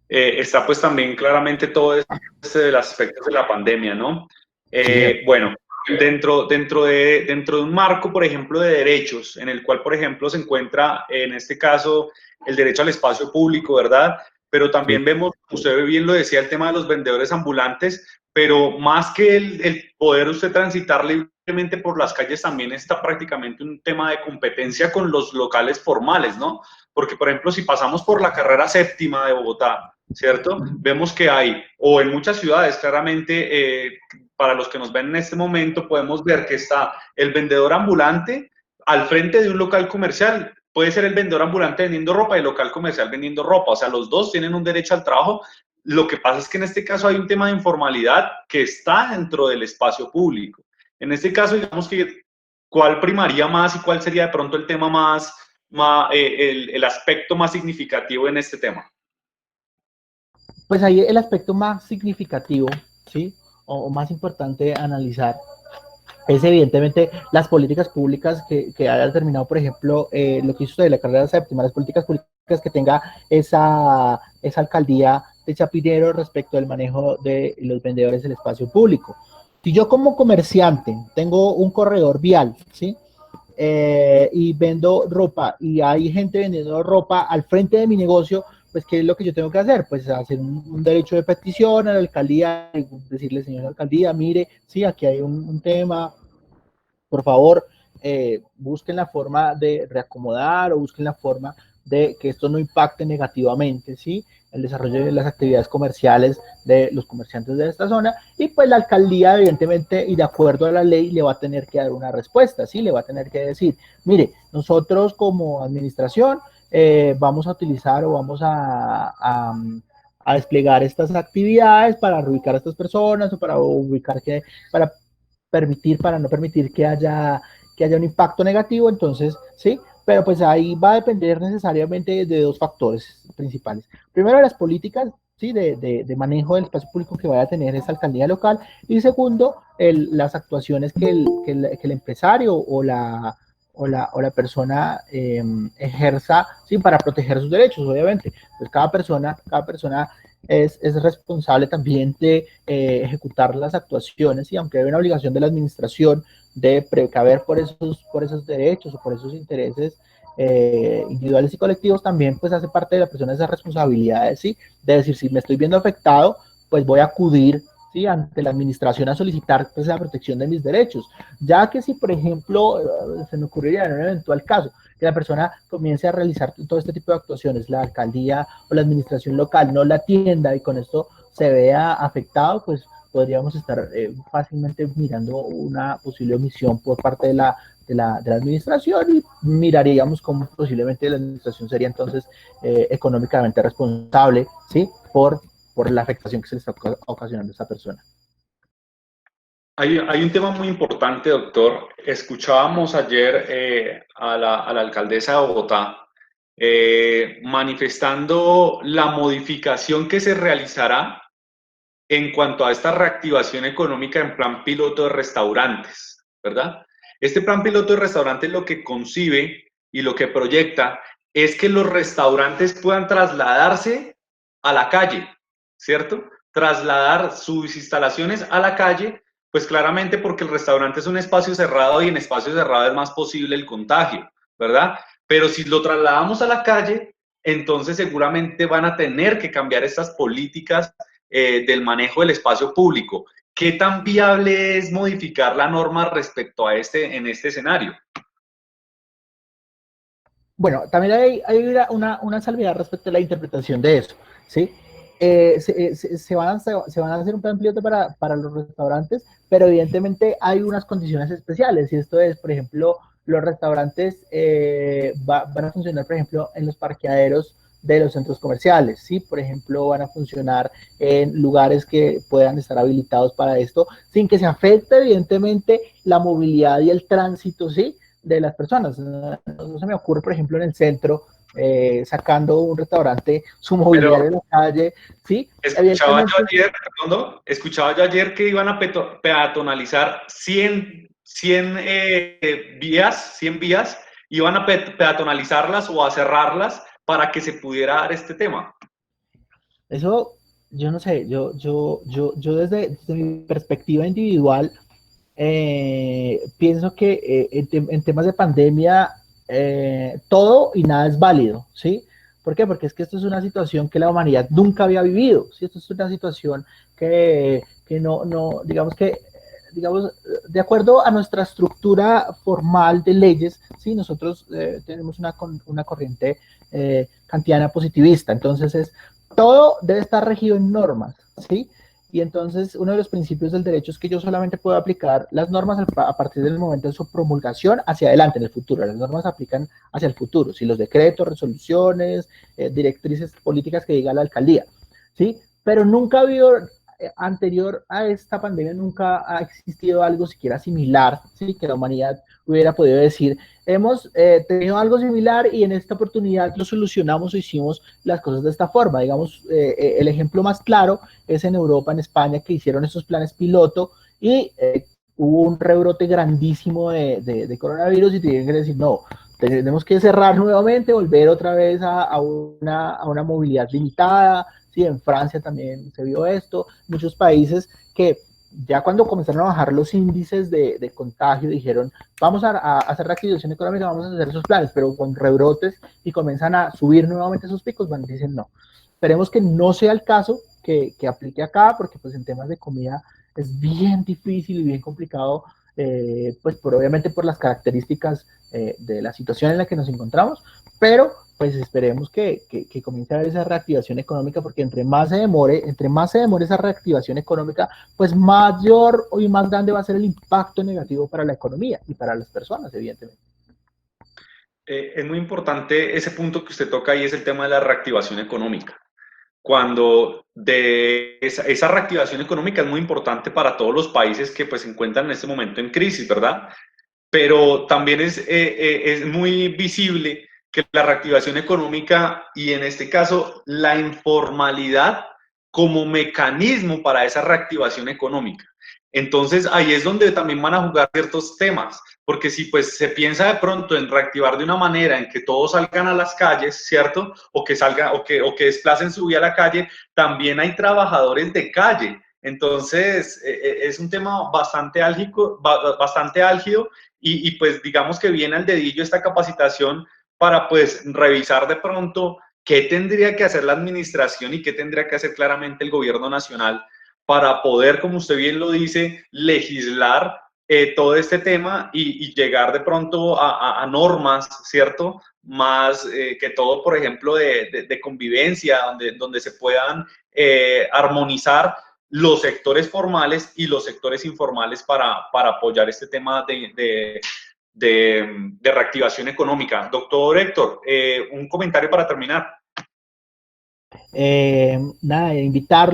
está pues también claramente todo este de los aspectos de la pandemia, ¿no? Sí, Bueno, dentro de un marco, por ejemplo, de derechos, en el cual, por ejemplo, se encuentra en este caso el derecho al espacio público, ¿verdad? Pero sí. también vemos, usted bien lo decía, el tema de los vendedores ambulantes, pero más que el poder usted transitar libremente por las calles, también está prácticamente un tema de competencia con los locales formales, ¿no? Porque, por ejemplo, si pasamos por la carrera séptima de Bogotá, ¿cierto? Vemos que hay, o en muchas ciudades, claramente, para los que nos ven en este momento, podemos ver que está el vendedor ambulante al frente de un local comercial. Puede ser el vendedor ambulante vendiendo ropa y el local comercial vendiendo ropa. O sea, los dos tienen un derecho al trabajo. Lo que pasa es que en este caso hay un tema de informalidad que está dentro del espacio público. En este caso, digamos que, ¿cuál primaría más y cuál sería de pronto el tema el aspecto más significativo en este tema? Pues ahí el aspecto más significativo, ¿sí? O más importante analizar es evidentemente las políticas públicas que haya determinado, por ejemplo, lo que hizo usted de la carrera séptima, las políticas públicas que tenga esa alcaldía de Chapinero respecto al manejo de los vendedores del espacio público. Si yo como comerciante tengo un corredor vial, ¿sí? Y vendo ropa y hay gente vendiendo ropa al frente de mi negocio, pues ¿qué es lo que yo tengo que hacer? Pues hacer un derecho de petición a la alcaldía, decirle, señora alcaldía, mire, sí, aquí hay un tema, por favor, busquen la forma de reacomodar o busquen la forma de que esto no impacte negativamente, ¿sí? El desarrollo de las actividades comerciales de los comerciantes de esta zona, y pues la alcaldía evidentemente y de acuerdo a la ley le va a tener que dar una respuesta, ¿sí? Le va a tener que decir, mire, nosotros como administración vamos a utilizar o vamos a desplegar estas actividades para reubicar a estas personas o para ubicar que, para permitir, para no permitir que haya un impacto negativo, entonces, sí, pero pues ahí va a depender necesariamente de dos factores principales. Primero, las políticas, ¿sí? De manejo del espacio público que vaya a tener esa alcaldía local, y segundo, las actuaciones que el empresario o la persona ejerza, ¿sí? Para proteger sus derechos, obviamente. Pues cada persona es responsable también de ejecutar las actuaciones, y aunque hay una obligación de la administración de precaver por esos derechos o por esos intereses individuales y colectivos, también pues hace parte de la persona esa responsabilidad, ¿sí? De decir, si me estoy viendo afectado, pues voy a acudir, ¿sí? Ante la administración a solicitar pues, la protección de mis derechos, ya que si por ejemplo se me ocurriría en un eventual caso que la persona comience a realizar todo este tipo de actuaciones, la alcaldía o la administración local no la atienda y con esto se vea afectado, pues podríamos estar fácilmente mirando una posible omisión por parte de la administración, y miraríamos cómo posiblemente la administración sería entonces económicamente responsable, ¿sí? Por la afectación que se le está ocasionando a esta persona. Hay un tema muy importante, doctor. Escuchábamos ayer a la alcaldesa de Bogotá manifestando la modificación que se realizará en cuanto a esta reactivación económica en plan piloto de restaurantes, ¿verdad? Este plan piloto de restaurantes lo que concibe y lo que proyecta es que los restaurantes puedan trasladarse a la calle, ¿cierto? Trasladar sus instalaciones a la calle, pues claramente porque el restaurante es un espacio cerrado y en espacio cerrado es más posible el contagio, ¿verdad? Pero si lo trasladamos a la calle, entonces seguramente van a tener que cambiar estas políticas del manejo del espacio público. ¿Qué tan viable es modificar la norma respecto a en este escenario? Bueno, también hay una salvedad respecto a la interpretación de eso, ¿sí? Se van a hacer un plan piloto para los restaurantes, pero evidentemente hay unas condiciones especiales, y esto es, por ejemplo, los restaurantes van a funcionar, por ejemplo, en los parqueaderos de los centros comerciales, ¿sí? Por ejemplo, van a funcionar en lugares que puedan estar habilitados para esto, sin que se afecte, evidentemente, la movilidad y el tránsito, ¿sí? De las personas. No se me ocurre, por ejemplo, en el centro, sacando un restaurante, su mobiliario Pero en la calle, ¿sí? escuchaba yo Evidentemente, ayer, Fernando, escuchaba yo ayer que iban a peatonalizar 100 vías, 100 vías, iban a peatonalizarlas o a cerrarlas para que se pudiera dar este tema. eso, yo no sé, yo desde mi perspectiva individual, pienso que en temas de pandemia todo y nada es válido, ¿sí? ¿Por qué? Porque es que esto es una situación que la humanidad nunca había vivido, ¿sí? Esto es una situación que no, digamos, de acuerdo a nuestra estructura formal de leyes, ¿sí? Nosotros tenemos una corriente kantiana positivista, entonces todo debe estar regido en normas, ¿sí? Y entonces uno de los principios del derecho es que yo solamente puedo aplicar las normas a partir del momento de su promulgación hacia adelante, en el futuro. Las normas se aplican hacia el futuro, si los decretos, resoluciones, directrices políticas que diga la alcaldía, ¿sí? Pero nunca ha habido, anterior a esta pandemia, nunca ha existido algo siquiera similar, ¿sí? Que la humanidad hubiera podido decir, hemos tenido algo similar y en esta oportunidad lo solucionamos o hicimos las cosas de esta forma. Digamos, el ejemplo más claro es en Europa, en España, que hicieron estos planes piloto y hubo un rebrote grandísimo de coronavirus y tienen que decir, no, tenemos que cerrar nuevamente, volver otra vez a una movilidad limitada. Sí, en Francia también se vio esto, muchos países que ya cuando comenzaron a bajar los índices de contagio dijeron, vamos a hacer reactivación económica, vamos a hacer esos planes, pero con rebrotes y comienzan a subir nuevamente esos picos, van dicen no. Esperemos que no sea el caso, que aplique acá, porque pues en temas de comida es bien difícil y bien complicado pues obviamente por las características de la situación en la que nos encontramos, pero pues esperemos que comience a haber esa reactivación económica, porque entre más se demore esa reactivación económica, pues mayor y más grande va a ser el impacto negativo para la economía y para las personas, evidentemente. Es muy importante ese punto que usted toca y es el tema de la reactivación económica. Cuando de esa reactivación económica es muy importante para todos los países que pues se encuentran en este momento en crisis, ¿verdad? Pero también es muy visible que la reactivación económica y en este caso la informalidad como mecanismo para esa reactivación económica. Entonces ahí es donde también van a jugar ciertos temas, porque si pues se piensa de pronto en reactivar de una manera en que todos salgan a las calles, ¿cierto? O que salgan o que desplacen su vida a la calle, también hay trabajadores de calle. Entonces es un tema bastante álgido y pues digamos que viene al dedillo esta capacitación para pues revisar de pronto qué tendría que hacer la administración y qué tendría que hacer claramente el gobierno nacional para poder, como usted bien lo dice, legislar todo este tema y llegar de pronto a normas, ¿cierto? Más que todo, por ejemplo, de convivencia, donde se puedan armonizar los sectores formales y los sectores informales para apoyar este tema de reactivación económica. Doctor Héctor, un comentario para terminar. Nada, invitar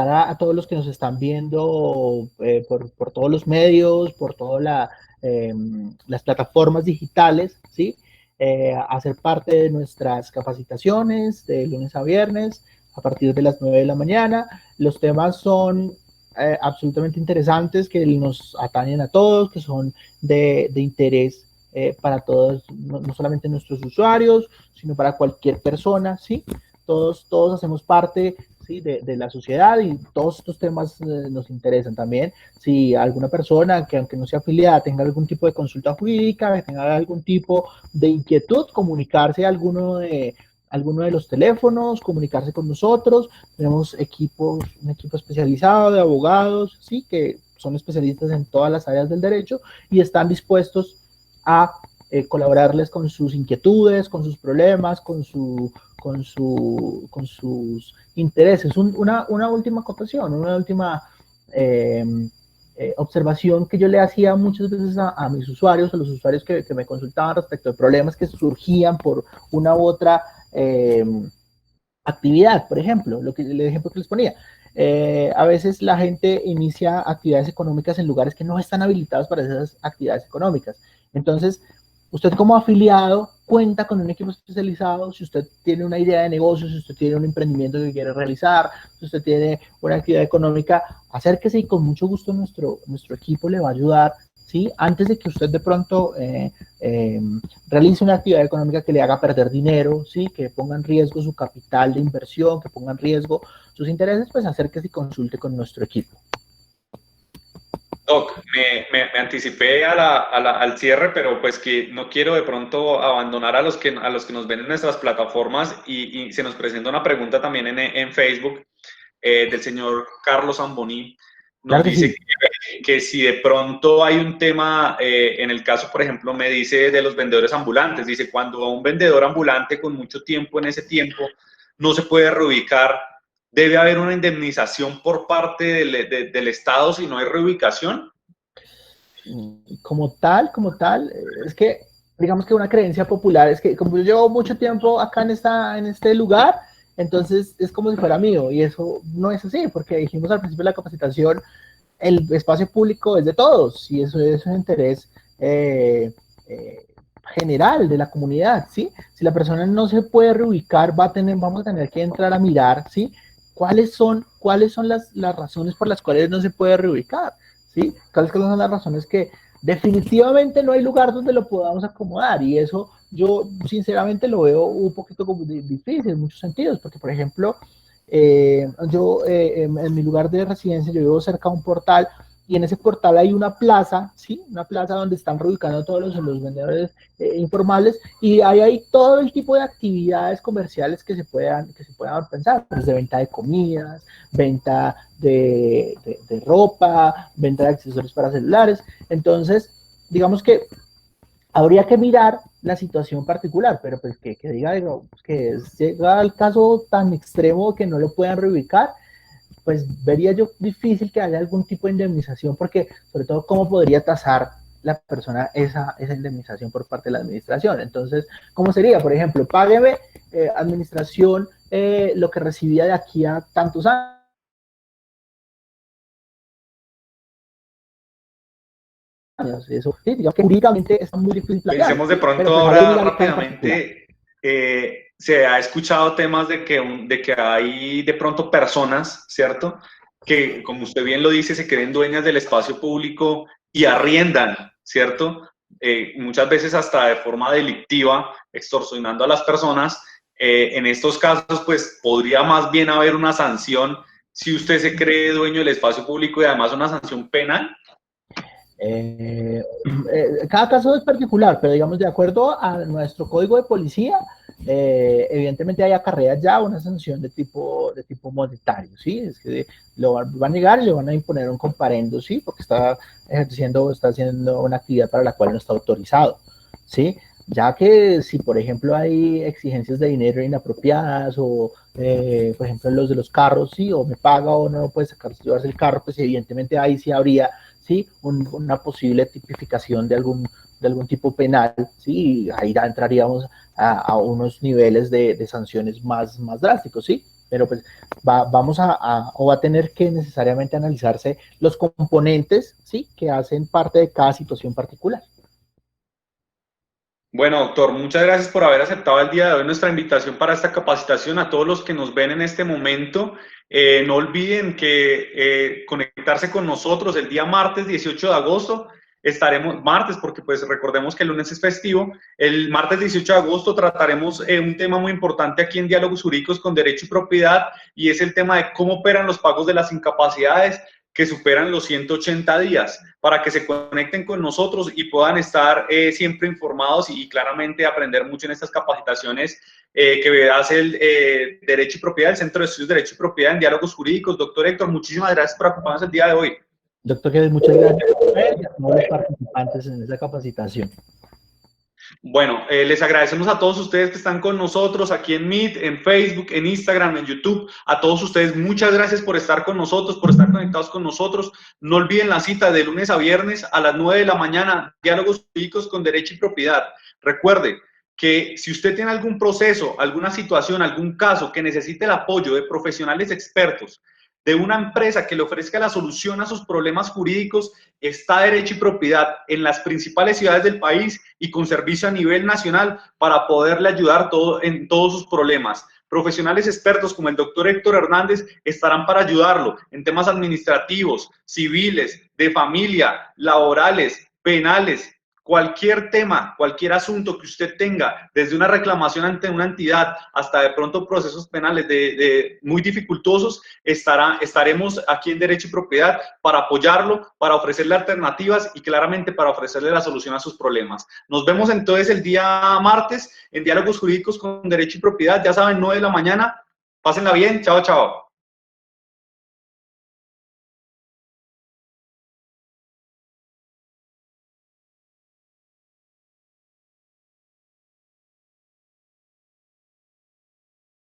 a todos los que nos están viendo por todos los medios, por todas las plataformas digitales, ¿sí? A ser parte de nuestras capacitaciones de lunes a viernes a partir de las 9 de la mañana. Los temas son absolutamente interesantes, que nos atañen a todos, que son de interés para todos, no solamente nuestros usuarios, sino para cualquier persona, ¿sí? Todos hacemos parte, ¿sí? de la sociedad y todos estos temas nos interesan también. Si alguna persona que aunque no sea afiliada tenga algún tipo de consulta jurídica, que tenga algún tipo de inquietud, comunicarse a alguno de los teléfonos, comunicarse con nosotros. Tenemos un equipo especializado de abogados, ¿sí? Que son especialistas en todas las áreas del derecho y están dispuestos a colaborarles con sus inquietudes, con sus problemas, con sus intereses. Una última acotación, una última observación que yo le hacía muchas veces a mis usuarios, a los usuarios que me consultaban respecto de problemas que surgían por una u otra actividad, por ejemplo, el ejemplo que les ponía. A veces la gente inicia actividades económicas en lugares que no están habilitados para esas actividades económicas. Entonces, usted como afiliado cuenta con un equipo especializado. Si usted tiene una idea de negocio, si usted tiene un emprendimiento que quiere realizar, si usted tiene una actividad económica, acérquese y con mucho gusto nuestro equipo le va a ayudar, ¿sí? Antes de que usted de pronto realice una actividad económica que le haga perder dinero, ¿sí? Que ponga en riesgo su capital de inversión, que ponga en riesgo sus intereses, pues acérquese y consulte con nuestro equipo. Doc, me anticipé al cierre, pero pues que no quiero de pronto abandonar a los que nos ven en nuestras plataformas y se nos presenta una pregunta también en Facebook del señor Carlos Zamboní. Claro Nos que dice sí. que si de pronto hay un tema, en el caso, por ejemplo, me dice de los vendedores ambulantes, dice, cuando a un vendedor ambulante con mucho tiempo en ese tiempo no se puede reubicar, ¿debe haber una indemnización por parte del Estado si no hay reubicación? Como tal, es que digamos que una creencia popular es que como yo llevo mucho tiempo acá en este lugar, entonces es como si fuera mío, y eso no es así, porque dijimos al principio de la capacitación, el espacio público es de todos y eso es un interés eh, general de la comunidad, ¿sí? Si la persona no se puede reubicar, vamos a tener que entrar a mirar, ¿sí? ¿Cuáles son las razones por las cuales no se puede reubicar? ¿Sí? ¿Cuáles son las razones que definitivamente no hay lugar donde lo podamos acomodar? Y eso yo sinceramente lo veo un poquito como difícil en muchos sentidos, porque por ejemplo, yo en mi lugar de residencia, yo vivo cerca de un portal y en ese portal hay una plaza, ¿sí? Una plaza donde están reubicando todos los vendedores informales, y hay ahí todo el tipo de actividades comerciales que se puedan pensar, desde venta de comidas, venta de ropa, venta de accesorios para celulares. Entonces, digamos que habría que mirar la situación particular, pero pues que diga que llega al caso tan extremo que no lo puedan reubicar, pues vería yo difícil que haya algún tipo de indemnización, porque sobre todo cómo podría tasar la persona esa indemnización por parte de la administración. Entonces, ¿cómo sería? Por ejemplo, págueme administración lo que recibía de aquí a tantos años. Eso, sí, digamos que jurídicamente es muy difícil plantear, Pensemos de pero pronto pues habría que ahora mirar el caso particular. rápidamente, se ha escuchado temas de que hay de pronto personas, ¿cierto? Que, como usted bien lo dice, se creen dueñas del espacio público y arriendan, ¿cierto? Muchas veces hasta de forma delictiva, extorsionando a las personas. En estos casos, pues podría más bien haber una sanción si usted se cree dueño del espacio público y además una sanción penal. Cada caso es particular, pero digamos, de acuerdo a nuestro código de policía, evidentemente hay acarrea ya una sanción de tipo monetario, ¿sí? Es que lo van a llegar y le van a imponer un comparendo, ¿sí? Porque está está haciendo una actividad para la cual no está autorizado, ¿sí? Ya que si, por ejemplo, hay exigencias de dinero inapropiadas o, por ejemplo, los de los carros, sí, o me paga o no puede llevarse el carro, pues evidentemente ahí sí habría, sí, una posible tipificación de algún tipo penal, sí, y ahí ya entraríamos a unos niveles de sanciones más drásticos, sí, pero pues vamos o va a tener que necesariamente analizarse los componentes, sí, que hacen parte de cada situación particular. Bueno, doctor, muchas gracias por haber aceptado el día de hoy nuestra invitación para esta capacitación. A todos los que nos ven en este momento, no olviden que conectarse con nosotros el día martes 18 de agosto. Estaremos martes, porque pues recordemos que el lunes es festivo. El martes 18 de agosto trataremos un tema muy importante aquí en Diálogos Jurídicos con Derecho y Propiedad, y es el tema de cómo operan los pagos de las incapacidades que superan los 180 días, para que se conecten con nosotros y puedan estar siempre informados y claramente aprender mucho en estas capacitaciones que hace el Derecho y Propiedad, el Centro de Estudios de Derecho y Propiedad en Diálogos Jurídicos. Doctor Héctor, muchísimas gracias por acompañarnos el día de hoy. Doctor Kevin, muchas gracias a usted y a todos los participantes en esta capacitación. Bueno, les agradecemos a todos ustedes que están con nosotros aquí en Meet, en Facebook, en Instagram, en YouTube. A todos ustedes, muchas gracias por estar con nosotros, por estar conectados con nosotros. No olviden la cita de lunes a viernes a las 9 de la mañana, Diálogos Jurídicos con Derecho y Propiedad. Recuerde que si usted tiene algún proceso, alguna situación, algún caso que necesite el apoyo de profesionales expertos, de una empresa que le ofrezca la solución a sus problemas jurídicos, está Derecho y Propiedad en las principales ciudades del país y con servicio a nivel nacional para poderle ayudar en todos sus problemas. Profesionales expertos como el doctor Héctor Hernández estarán para ayudarlo en temas administrativos, civiles, de familia, laborales, penales, cualquier tema, cualquier asunto que usted tenga, desde una reclamación ante una entidad hasta de pronto procesos penales muy dificultosos, estaremos aquí en Derecho y Propiedad para apoyarlo, para ofrecerle alternativas y claramente para ofrecerle la solución a sus problemas. Nos vemos entonces el día martes en Diálogos Jurídicos con Derecho y Propiedad. Ya saben, 9 de la mañana. Pásenla bien. Chao, chao.